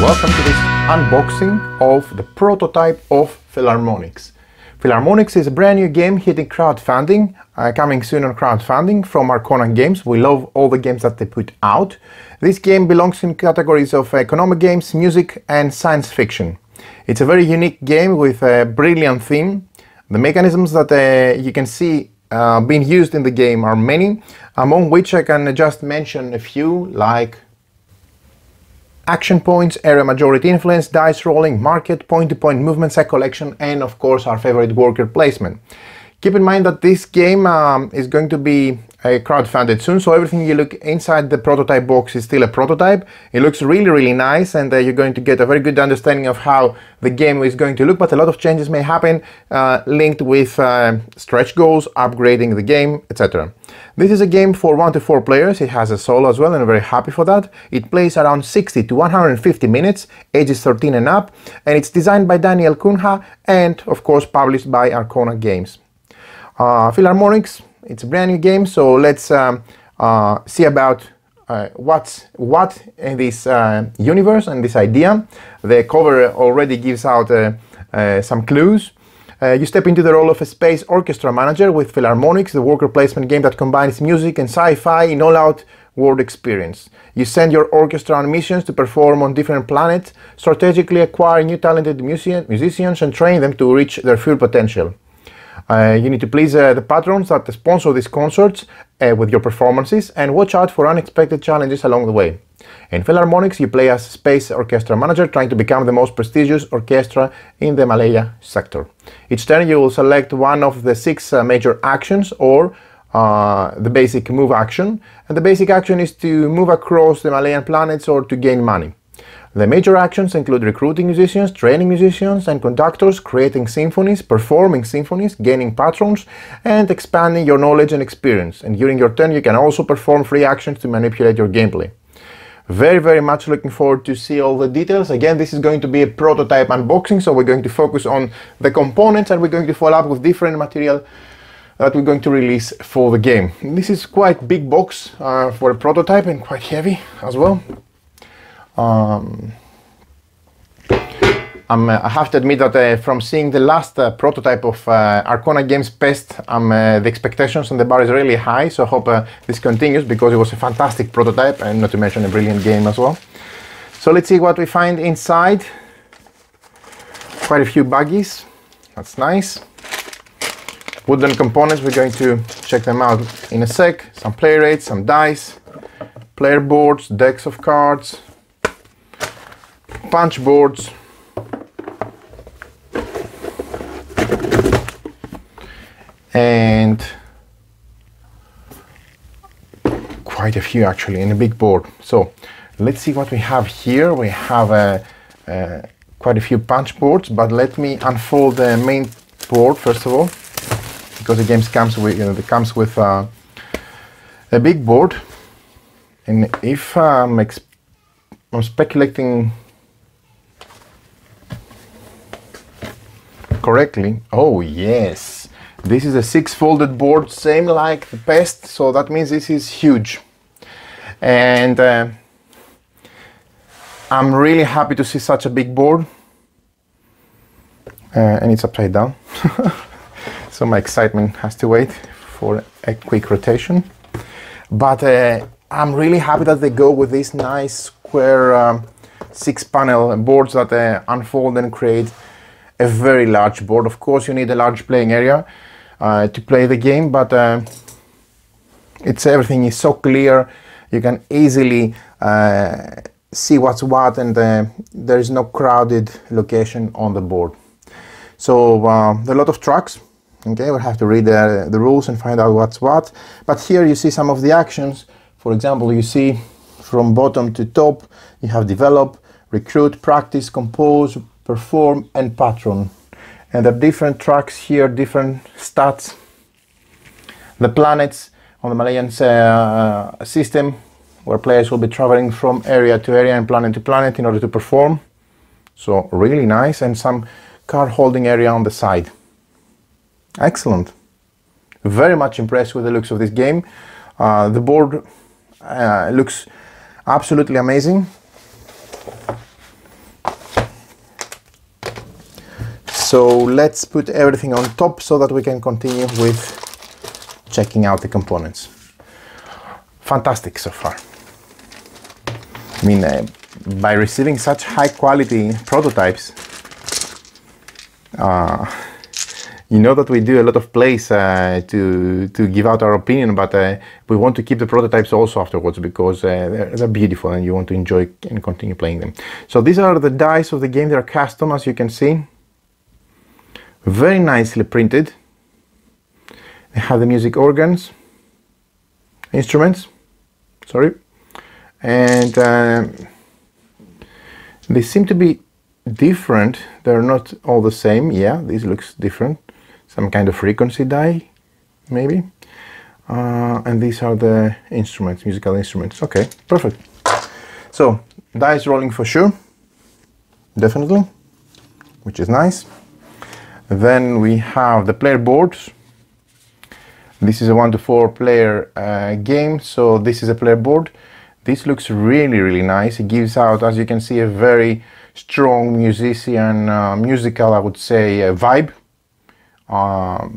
Welcome to this unboxing of the prototype of Philharmonix. Philharmonix is a brand new game hitting crowdfunding, coming soon on crowdfunding from Arcona Games. We love all the games that they put out. This game belongs in categories of economic games, music and science fiction. It's a very unique game with a brilliant theme. The mechanisms that you can see being used in the game are many, among which I can just mention a few, like action points, area majority influence, dice rolling, market, point-to-point movement, set collection, and of course our favorite worker placement. Keep in mind that this game is going to be crowdfunded soon, so everything you look inside the prototype box is still a prototype. It looks really nice, and you're going to get a very good understanding of how the game is going to look, but a lot of changes may happen linked with stretch goals, upgrading the game, etc. This is a game for 1 to 4 players. It has a solo as well, and I'm very happy for that. It plays around 60 to 150 minutes, ages 13 and up, and it's designed by Daniel Cunha and of course published by Arcona Games. Philharmonix, it's a brand new game, so let's see about what in this universe and this idea. The cover already gives out some clues. You step into the role of a space orchestra manager with Philharmonix, the worker placement game that combines music and sci-fi in all-out world experience. You send your orchestra on missions to perform on different planets, strategically acquire new talented musicians and train them to reach their full potential. You need to please the patrons that sponsor these concerts with your performances, and watch out for unexpected challenges along the way. In Philharmonix, you play as space orchestra manager, trying to become the most prestigious orchestra in the Malaya sector. Each turn you will select one of the 6 major actions, or the basic move action, and the basic action is to move across the Malayan planets or to gain money. The major actions include recruiting musicians, training musicians and conductors, creating symphonies, performing symphonies, gaining patrons, and expanding your knowledge and experience. And during your turn you can also perform free actions to manipulate your gameplay. Very much looking forward to see all the details. Again, this is going to be a prototype unboxing, so we're going to focus on the components, and we're going to follow up with different material that we're going to release for the game. This is quite big box for a prototype, and quite heavy as well. I have to admit that from seeing the last prototype of Arcona Games Pest, the expectations on the bar is really high, so I hope this continues, because it was a fantastic prototype, and not to mention a brilliant game as well. So let's see what we find inside. Quite a few baggies, that's nice. Wooden components, we're going to check them out in a sec. Some play rates, some dice, player boards, decks of cards, punch boards, and quite a few actually in a big board. So let's see what we have here. We have quite a few punch boards, but let me unfold the main board first of all, because the game comes with a big board. And if I'm speculating correctly, oh yes, this is a 6-folded board, same like the Pest, so that means this is huge. And I'm really happy to see such a big board, and it's upside down. So my excitement has to wait for a quick rotation. But I'm really happy that they go with these nice square 6-panel boards that unfold and create a very large board. Of course you need a large playing area to play the game, but everything is so clear, you can easily see what's what, and there is no crowded location on the board. So there are a lot of tracks. Okay, we'll have to read the rules and find out what's what. But here you see some of the actions. For example, you see from bottom to top, you have develop, recruit, practice, compose, perform, and patron. And the different tracks here, different stats. The planets on the Malayan system, where players will be traveling from area to area and planet to planet in order to perform. So really nice, and some card holding area on the side. Excellent. Very much impressed with the looks of this game. The board looks absolutely amazing. So let's put everything on top so that we can continue with checking out the components. Fantastic so far. I mean, by receiving such high quality prototypes, you know that we do a lot of plays to give out our opinion, but we want to keep the prototypes also afterwards because they're beautiful and you want to enjoy and continue playing them. So these are the dice of the game. They are custom, as you can see. Very nicely printed. They have the music instruments, sorry. And they seem to be different. They're not all the same. Yeah, this looks different. Some kind of frequency die, maybe. And these are the instruments, musical instruments. Okay, perfect. So, dice rolling for sure, definitely, which is nice. Then we have the player boards. This is a 1 to 4 player game, so this is a player board. This looks really, really nice. It gives out, as you can see, a very strong musical, I would say, vibe.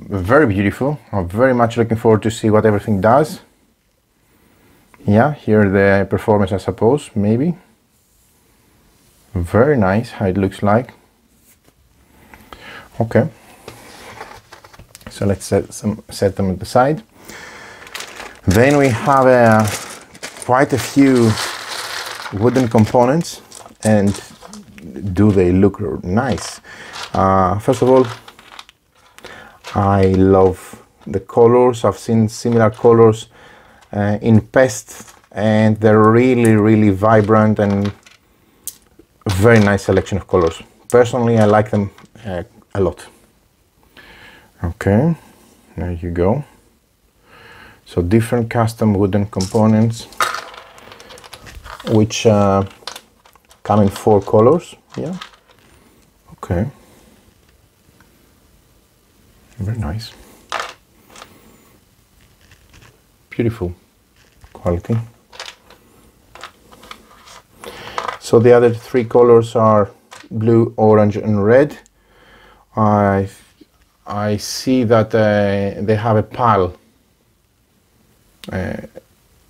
Very beautiful. I'm very much looking forward to see what everything does. Yeah, here the performance, I suppose, maybe. Very nice how it looks like. Okay. So let's set them at the side. Then we have quite a few wooden components, and do they look nice? First of all, I love the colors. I've seen similar colors in Pest, and they're really, really vibrant and very nice selection of colors. Personally, I like them a lot. Okay, there you go. So different custom wooden components, which come in 4 colors. Yeah. Okay. Very nice. Beautiful quality. So the other 3 colors are blue, orange, and red. I see that they have a pale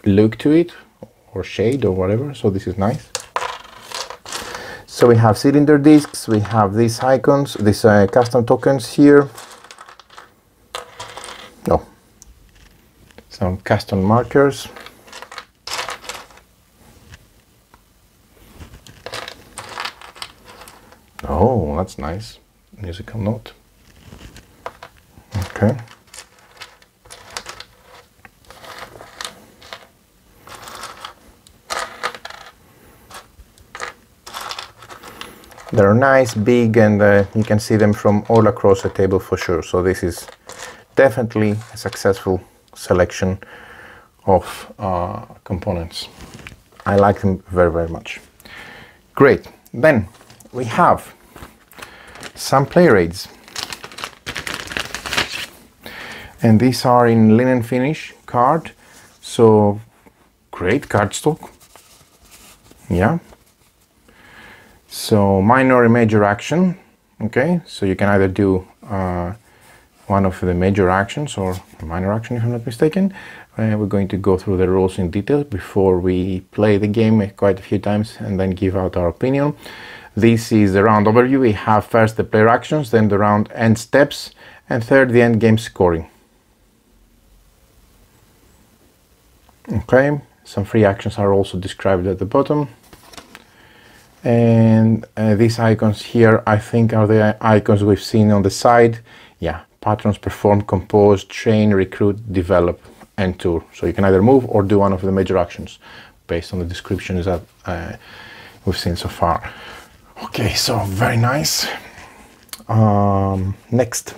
look to it, or shade, or whatever. So this is nice. So we have cylinder discs. We have these icons, these custom tokens here. Oh, some custom markers. Oh, that's nice. Musical note. Okay. They're nice, big, and you can see them from all across the table for sure. So this is definitely a successful selection of components. I like them very, very much. Great. Then we have some play aids. And these are in linen finish card. So great cardstock. Yeah. So minor and major action. Okay, so you can either do one of the major actions or a minor action, if I'm not mistaken. We're going to go through the rules in detail before we play the game quite a few times and then give out our opinion. This is the round overview. We have first the player actions, then the round end steps, and third the end game scoring. Okay, some free actions are also described at the bottom. And these icons here, I think, are the icons we've seen on the side. Yeah, patrons, perform, compose, train, recruit, develop, and tour. So you can either move or do one of the major actions based on the descriptions that we've seen so far. Okay, so very nice. Next,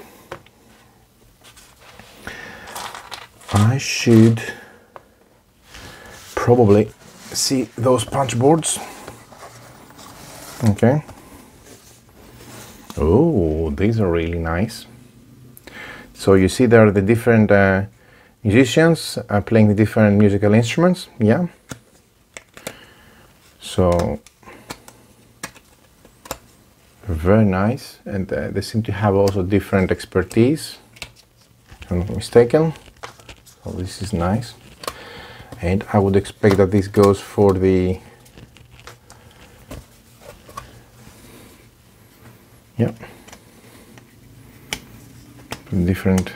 I should probably see those punch boards. Okay. Oh, these are really nice. So you see there are the different musicians playing the different musical instruments. Yeah. So Very nice, and they seem to have also different expertise, if I'm not mistaken. So this is nice, and I would expect that this goes for the different.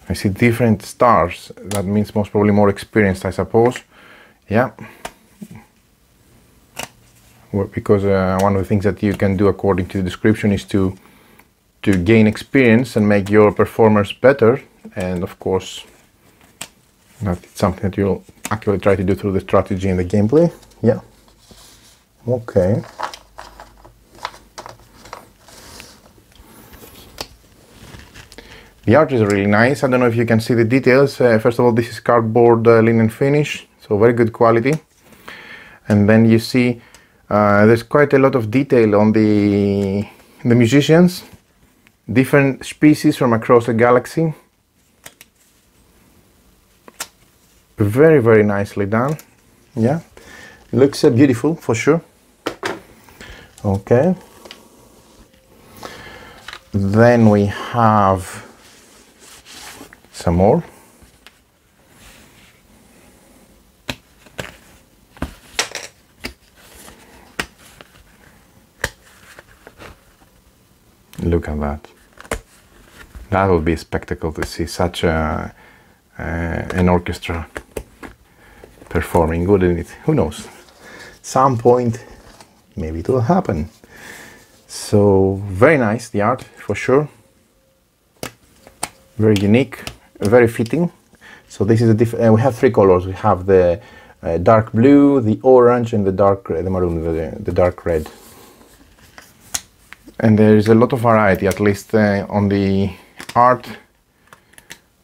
I see different stars. That means most probably more experienced, I suppose. Yeah. Well, because one of the things that you can do according to the description is to gain experience and make your performers better, and of course that's something that you'll actually try to do through the strategy and the gameplay. Yeah. Okay. The art is really nice. I don't know if you can see the details. First of all, this is cardboard linen finish, so very good quality. And then you see there's quite a lot of detail on the musicians, different species from across the galaxy. Very, very nicely done. Yeah, looks beautiful for sure. Okay. Then we have some more. Look at that. That would be a spectacle to see such an orchestra performing, wouldn't it? Who knows? Some point, maybe it will happen. So very nice, the art for sure. Very unique, very fitting. So this is a we have three colors. We have the dark blue, the orange, and the maroon, the dark red. And there is a lot of variety, at least on the art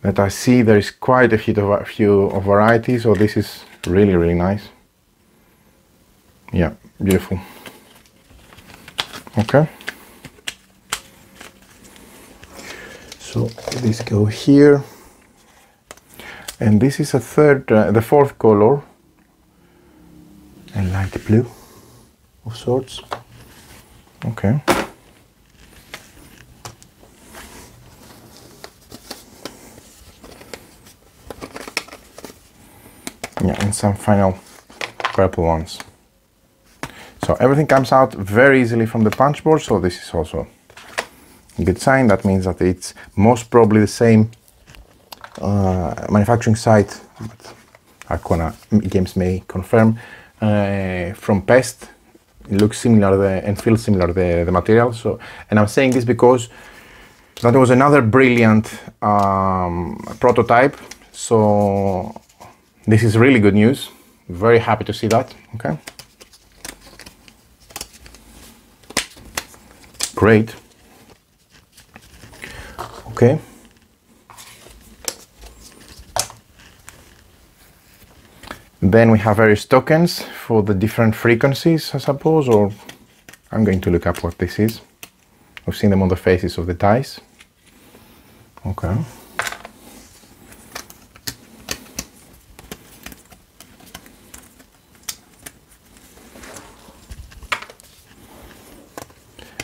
that I see. There is quite a few of variety. So this is really, really nice. Yeah, beautiful. Okay. So these go here, and this is the fourth color, a light blue of sorts. Okay. Yeah, and some final purple ones. So everything comes out very easily from the punch board, so this is also a good sign. That means that it's most probably the same manufacturing site, but Arcona Games may confirm, from Pest. It looks similar and feels similar, the material. So, and I'm saying this because that was another brilliant prototype. So this is really good news. Very happy to see that. Okay. Great. Okay. Then we have various tokens for the different frequencies, I suppose, or I'm going to look up what this is. We've seen them on the faces of the dice. Okay.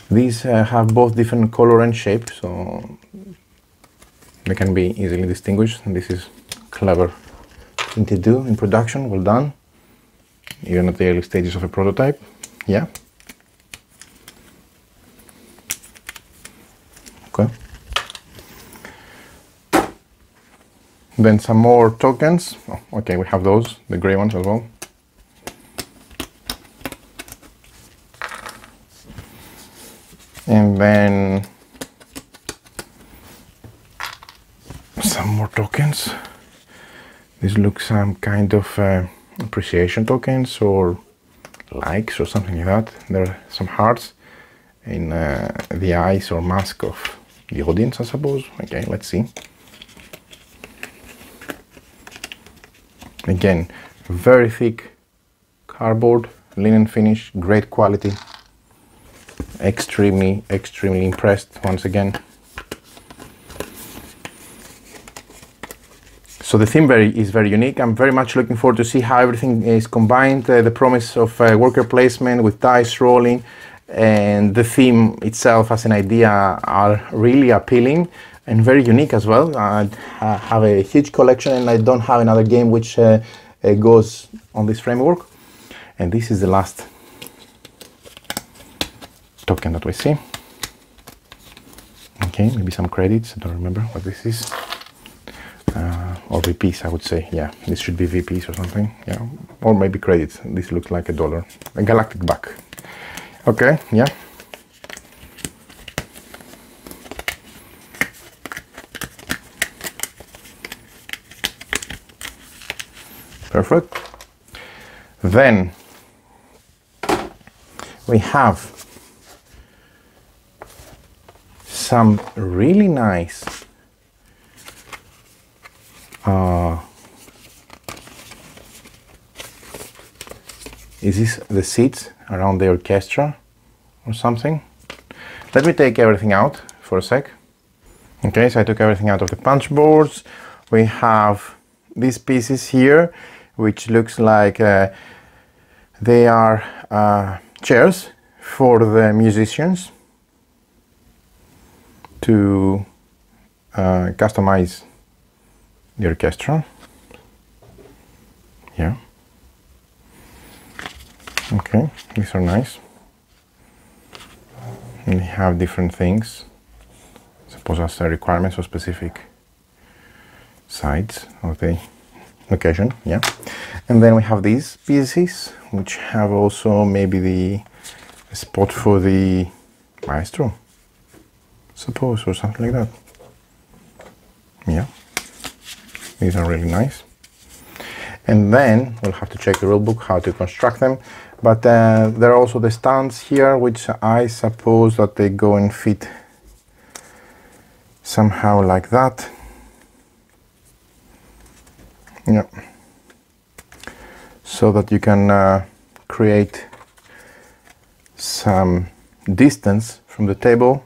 These have both different color and shape, so they can be easily distinguished. And this is clever thing to do in production. Well done, even at the early stages of a prototype. Yeah. Okay. Then some more tokens. Oh, okay, we have those, the gray ones as well. And then some more tokens. These look some kind of appreciation tokens or likes or something like that. There are some hearts in the eyes or mask of the audience, I suppose. Okay, let's see. Again, very thick cardboard, linen finish, great quality. Extremely impressed once again. So the theme is very unique. I'm very much looking forward to see how everything is combined. The promise of worker placement with dice rolling and the theme itself as an idea are really appealing and very unique as well. I have a huge collection and I don't have another game which goes on this framework. And this is the last token that we see. Okay, maybe some credits, I don't remember what this is. Or VPs, I would say. Yeah, this should be VPs or something. Yeah, or maybe credits. This looks like $1. A galactic back. Okay, yeah. Perfect. Then we have some really nice is this the seats around the orchestra or something? Let me take everything out for a sec. Okay, so I took everything out of the punch boards. We have these pieces here, which looks like they are chairs for the musicians to customize the orchestra. Yeah. Okay, these are nice. And they have different things, suppose as requirements for specific sides of the location. Yeah. And then we have these pieces, which have also maybe the spot for the maestro, suppose, or something like that. Yeah. These are really nice. And then we'll have to check the rulebook how to construct them. But there are also the stands here, which I suppose that they go and fit somehow like that. Yeah. So that you can create some distance from the table.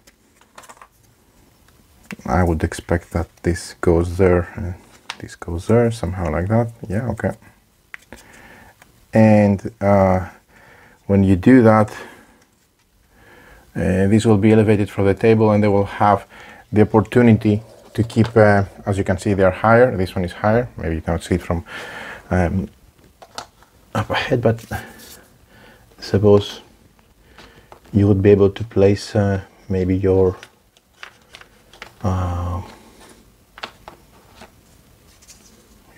I would expect that this goes there. This goes there, somehow like that. Yeah, okay. And when you do that, this will be elevated from the table and they will have the opportunity to keep, as you can see, they are higher. This one is higher. Maybe you cannot see it from up ahead, but suppose you would be able to place maybe your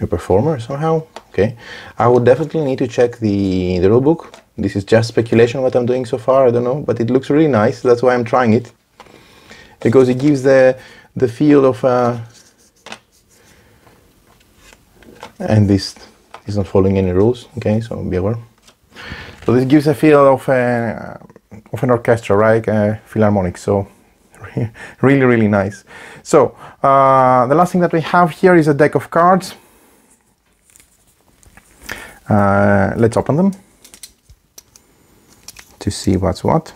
performer somehow. Okay, I would definitely need to check the rulebook. This is just speculation what I'm doing so far, I don't know, but it looks really nice. That's why I'm trying it, because it gives the feel of and this is not following any rules. Okay, so be aware. So this gives a feel of an orchestra, right? Philharmonix. So really nice. So the last thing that we have here is a deck of cards. Let's open them to see what's what.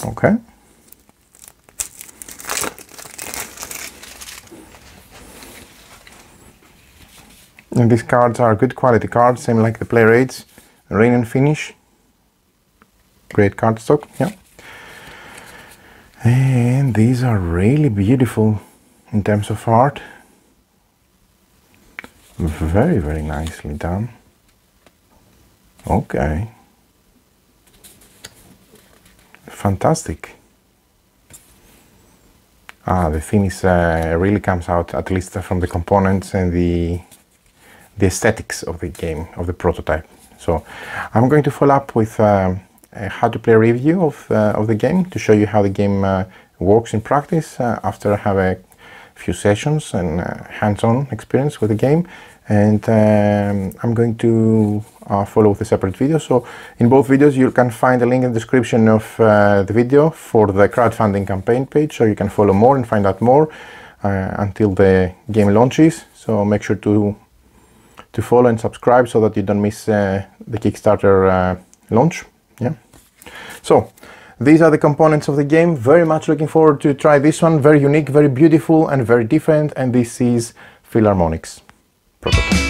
Okay. And these cards are good quality cards, same like the Play Rates, Rain and Finish. Great cardstock, yeah. And these are really beautiful in terms of art. Very nicely done. Okay. Fantastic. The finish really comes out, at least from the components and the aesthetics of the game, of the prototype. So I'm going to follow up with a how to play review of the game to show you how the game works in practice after I have a few sessions and hands-on experience with the game. And I'm going to follow with a separate video. So in both videos you can find a link in the description of the video for the crowdfunding campaign page, so you can follow more and find out more until the game launches. So make sure to follow and subscribe so that you don't miss the Kickstarter launch. Yeah. So these are the components of the game. Very much looking forward to try this one. Very unique, very beautiful, and very different. And this is Philharmonix prototype.